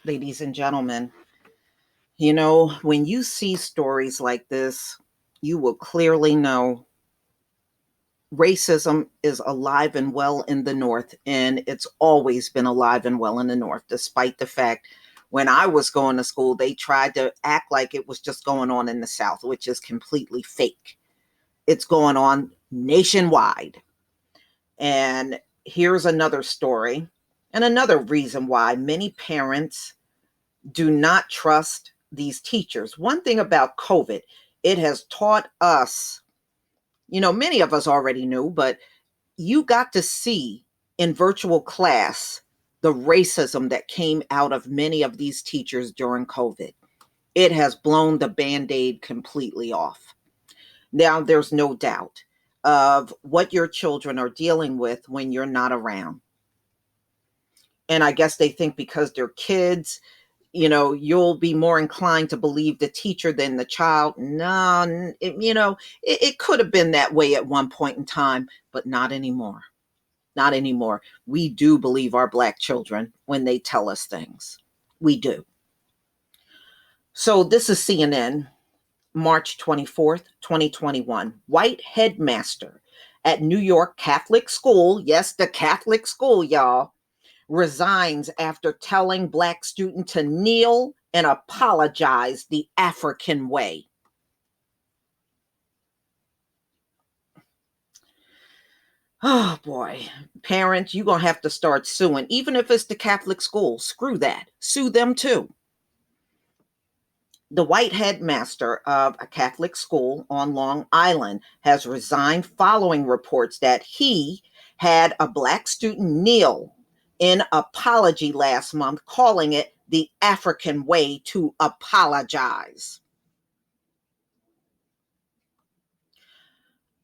ladies and gentlemen. When you see stories like this, you will clearly know racism is alive and well in the North, and it's always been alive and well in the North, despite the fact when I was going to school, they tried to act like it was just going on in the South, which is completely fake. It's going on nationwide. And here's another story, and another reason why many parents do not trust these teachers. One thing about COVID, it has taught us, many of us already knew, but you got to see in virtual class the racism that came out of many of these teachers during COVID. It has blown the band aid completely off. Now, there's no doubt of what your children are dealing with when you're not around. And I guess they think because they're kids, you'll be more inclined to believe the teacher than the child. No, it could have been that way at one point in time, but not anymore. Not anymore. We do believe our Black children when they tell us things. We do. So this is CNN, March 24th, 2021. White headmaster at New York Catholic school, yes, the Catholic school, y'all, resigns after telling Black student to kneel and apologize the African way. Oh boy, parents, you're going to have to start suing. Even if it's the Catholic school, screw that. Sue them too. The white headmaster of a Catholic school on Long Island has resigned following reports that he had a Black student kneel in apology last month, calling it the African way to apologize.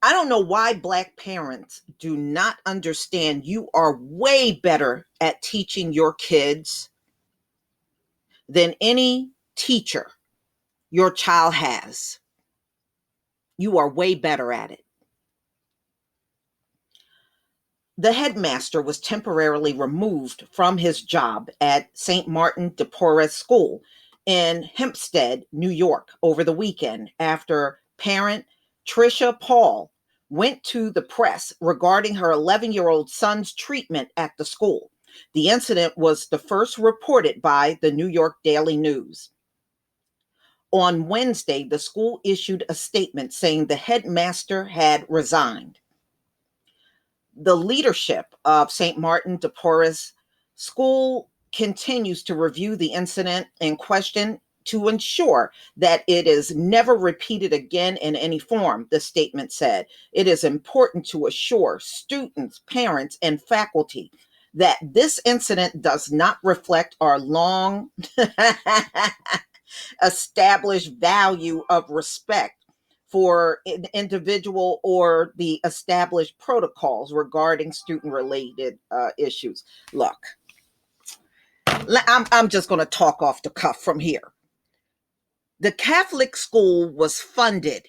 I don't know why Black parents do not understand you are way better at teaching your kids than any teacher your child has. You are way better at it. The headmaster was temporarily removed from his job at St. Martin de Porres School in Hempstead, New York, over the weekend after parent Tricia Paul went to the press regarding her 11-year-old son's treatment at the school. The incident was the first reported by the New York Daily News. On Wednesday, the school issued a statement saying the headmaster had resigned. The leadership of St. Martin de Porres School continues to review the incident in question to ensure that it is never repeated again in any form, the statement said. It is important to assure students, parents, and faculty that this incident does not reflect our long established value of respect for an individual or the established protocols regarding student related issues. Look, I'm just going to talk off the cuff from here. The Catholic school was funded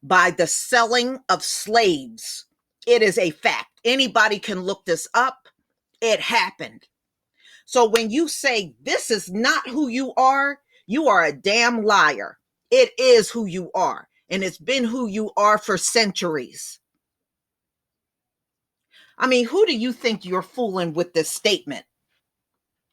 by the selling of slaves. It is a fact. Anybody can look this up. It happened. So when you say this is not who you are a damn liar. It is who you are. And it's been who you are for centuries. I mean, who do you think you're fooling with this statement?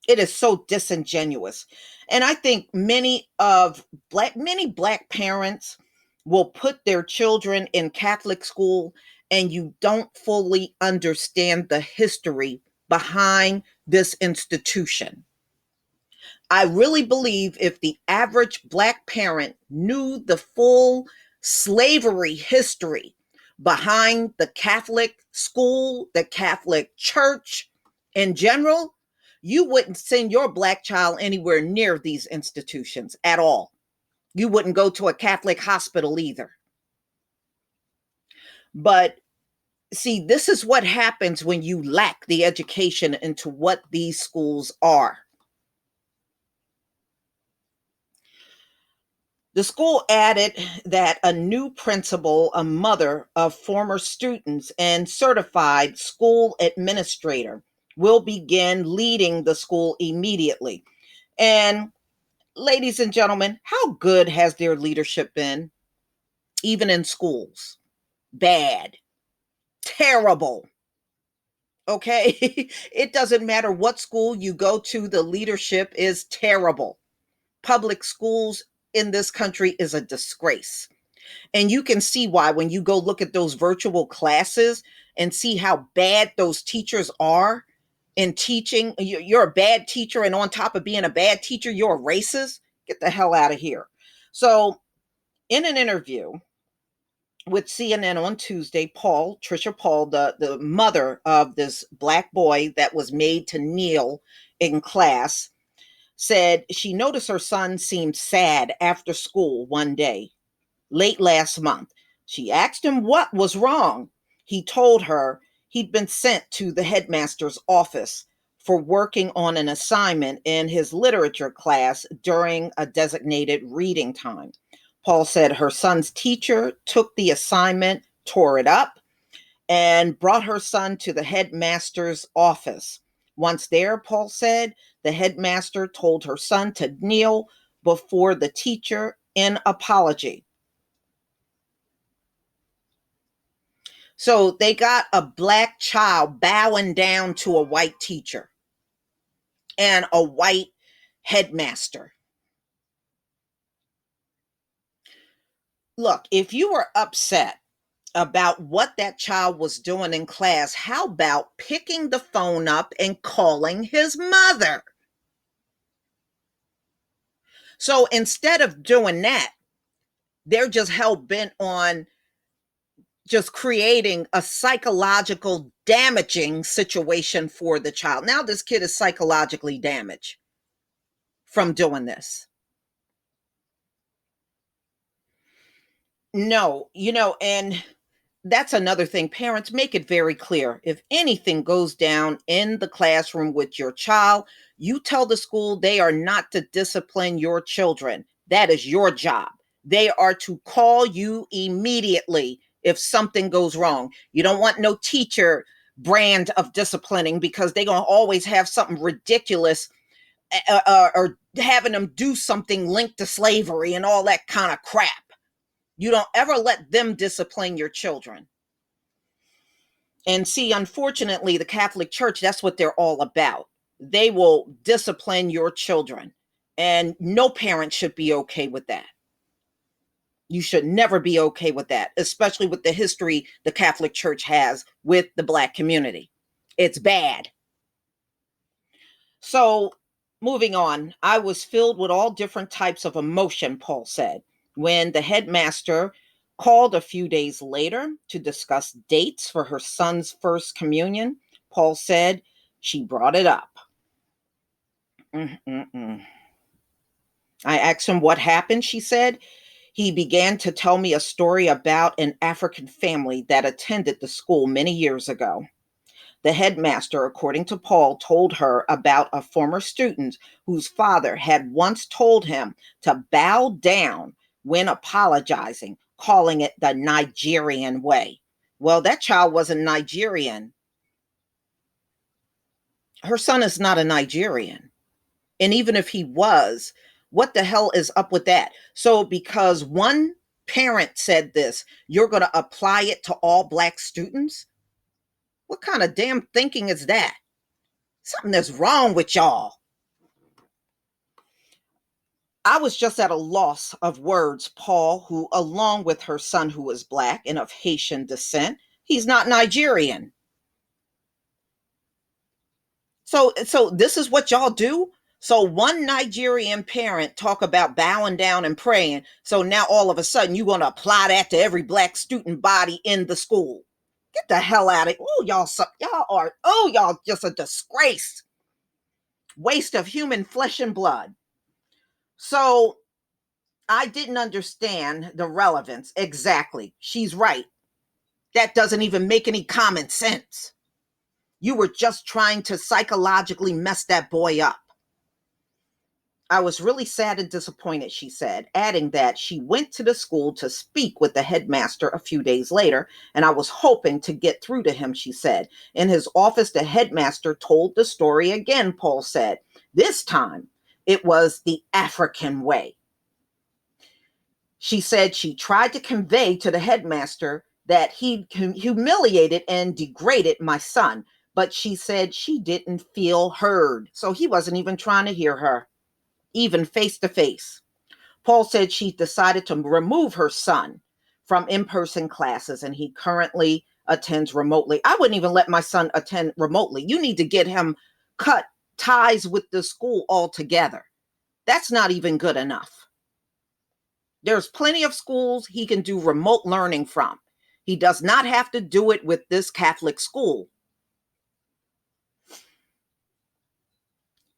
It is so disingenuous. And I think many black parents will put their children in Catholic school and you don't fully understand the history behind this institution. I really believe if the average Black parent knew the full slavery history behind the Catholic school, the Catholic church in general, you wouldn't send your Black child anywhere near these institutions at all. You wouldn't go to a Catholic hospital either. But see, this is what happens when you lack the education into what these schools are. The school added that a new principal, a mother of former students, and certified school administrator will begin leading the school immediately. And ladies and gentlemen, how good has their leadership been, even in schools? Bad, terrible. Okay. It doesn't matter what school you go to, the leadership is terrible. Public schools in this country is a disgrace. And you can see why when you go look at those virtual classes and see how bad those teachers are in teaching. You're a bad teacher, and on top of being a bad teacher, you're a racist. Get the hell out of here. So, in an interview with CNN on Tuesday, Trisha Paul, the mother of this black boy that was made to kneel in class, said she noticed her son seemed sad after school one day late last month. She asked him what was wrong. He told her he'd been sent to the headmaster's office for working on an assignment in his literature class during a designated reading time. Paul said her son's teacher took the assignment, tore it up, and brought her son to the headmaster's office. Once there, Paul said, the headmaster told her son to kneel before the teacher in apology. So they got a black child bowing down to a white teacher and a white headmaster. Look, if you were upset about what that child was doing in class, how about picking the phone up and calling his mother? So instead of doing that, they're just hell bent on just creating a psychological damaging situation for the child. Now this kid is psychologically damaged from doing this. No, and that's another thing. Parents, make it very clear. If anything goes down in the classroom with your child, you tell the school they are not to discipline your children. That is your job. They are to call you immediately if something goes wrong. You don't want no teacher brand of disciplining because they're going to always have something ridiculous or having them do something linked to slavery and all that kind of crap. You don't ever let them discipline your children. And see, unfortunately, the Catholic Church, that's what they're all about. They will discipline your children. And no parent should be okay with that. You should never be okay with that, especially with the history the Catholic Church has with the Black community. It's bad. So, moving on, I was filled with all different types of emotion, Paul said, when the headmaster called a few days later to discuss dates for her son's first communion. Paul said she brought it up. Mm-mm-mm. I asked him what happened, she said. He began to tell me a story about an African family that attended the school many years ago. The headmaster, according to Paul, told her about a former student whose father had once told him to bow down when apologizing, calling it the Nigerian way. Well, that child wasn't Nigerian. Her son is not a Nigerian. And even if he was, what the hell is up with that? So, because one parent said this, you're going to apply it to all Black students? What kind of damn thinking is that? Something that's wrong with y'all. I was just at a loss of words, Paul, who, along with her son, who is Black and of Haitian descent, he's not Nigerian. So this is what y'all do? So one Nigerian parent talk about bowing down and praying. So now all of a sudden you're going to apply that to every Black student body in the school. Get the hell out of it. Oh, y'all just a disgrace. Waste of human flesh and blood. So I didn't understand the relevance. Exactly. She's right. That doesn't even make any common sense. You were just trying to psychologically mess that boy up. I was really sad and disappointed, she said, adding that she went to the school to speak with the headmaster a few days later, and I was hoping to get through to him, she said. In his office, the headmaster told the story again, Paul said. This time, It was the African way. She said she tried to convey to the headmaster that he humiliated and degraded my son, but she said she didn't feel heard. So he wasn't even trying to hear her, even face to face. Paul said she decided to remove her son from in-person classes, and he currently attends remotely. I wouldn't even let my son attend remotely. You need to get him cut ties with the school altogether. That's not even good enough. There's plenty of schools he can do remote learning from. He does not have to do it with this Catholic school.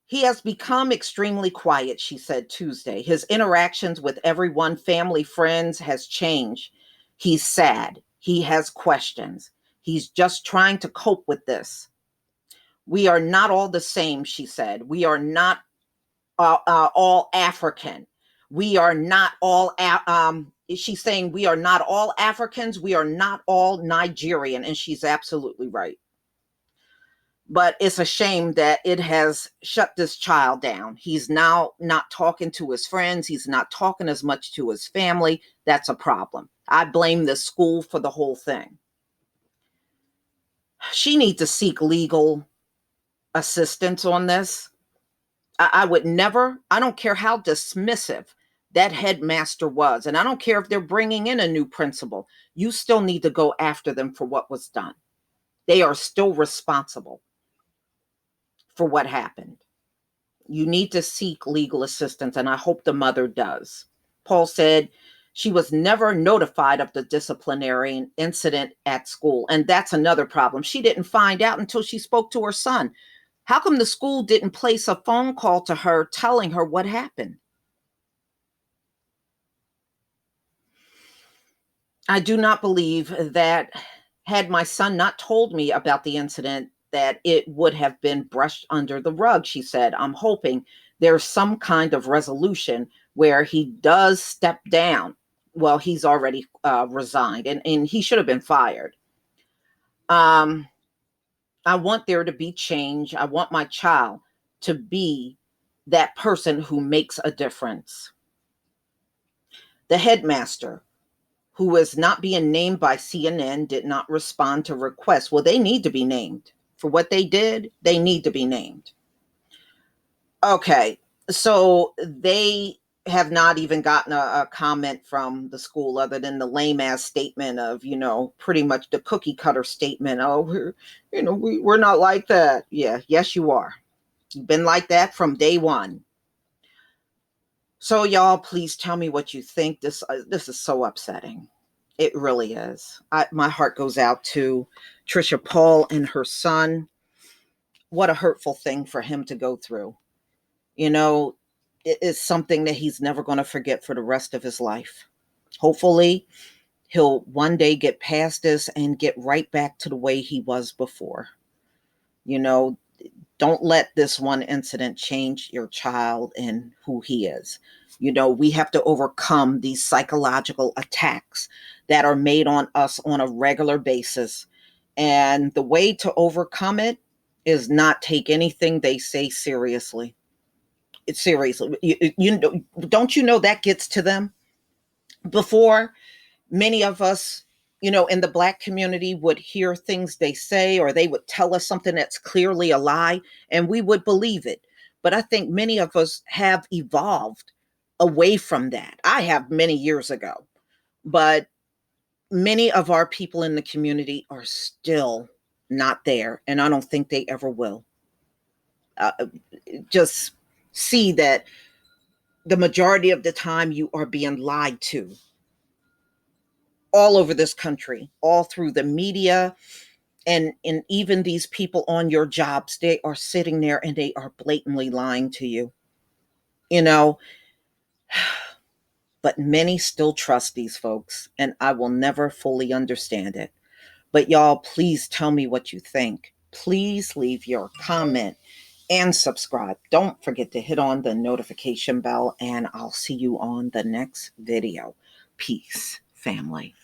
He has become extremely quiet, she said Tuesday. His interactions with everyone, family, friends, has changed. He's sad. He has questions. He's just trying to cope with this. We are not all the same, she said. We are not all African. We are not all, she's saying we are not all Africans. We are not all Nigerian. And she's absolutely right. But it's a shame that it has shut this child down. He's now not talking to his friends. He's not talking as much to his family. That's a problem. I blame the school for the whole thing. She needs to seek legal assistance on this. I would never, I don't care how dismissive that headmaster was, and I don't care if they're bringing in a new principal, you still need to go after them for what was done. They are still responsible for what happened. You need to seek legal assistance, and I hope the mother does. Paul said she was never notified of the disciplinary incident at school, and that's another problem. She didn't find out until she spoke to her son. How come the school didn't place a phone call to her telling her what happened? I do not believe that had my son not told me about the incident, that it would have been brushed under the rug, she said. I'm hoping there's some kind of resolution where he does step down. Well, he's already resigned, and he should have been fired. I want there to be change. I want my child to be that person who makes a difference. The headmaster, who is not being named by CNN, did not respond to requests. Well, they need to be named. For what they did, they need to be named. Okay, so they have not even gotten a comment from the school other than the lame ass statement of, pretty much the cookie cutter statement. Oh, we're not like that. Yeah, yes, you are. You've been like that from day one. So y'all, please tell me what you think. This is so upsetting. It really is. My heart goes out to Trisha Paul and her son. What a hurtful thing for him to go through. It is something that he's never going to forget for the rest of his life. Hopefully, he'll one day get past this and get right back to the way he was before. Don't let this one incident change your child and who he is. We have to overcome these psychological attacks that are made on us on a regular basis. And the way to overcome it is not take anything they say seriously. It's seriously. Don't you know that gets to them? Before, many of us, in the Black community would hear things they say, or they would tell us something that's clearly a lie, and we would believe it. But I think many of us have evolved away from that. I have many years ago, but many of our people in the community are still not there, and I don't think they ever will. Just see that the majority of the time you are being lied to all over this country, all through the media, and even these people on your jobs. They are sitting there and they are blatantly lying to you, but many still trust these folks, and I will never fully understand it. But y'all, please tell me what you think. Please leave your comment and subscribe. Don't forget to hit on the notification bell, and I'll see you on the next video. Peace, family.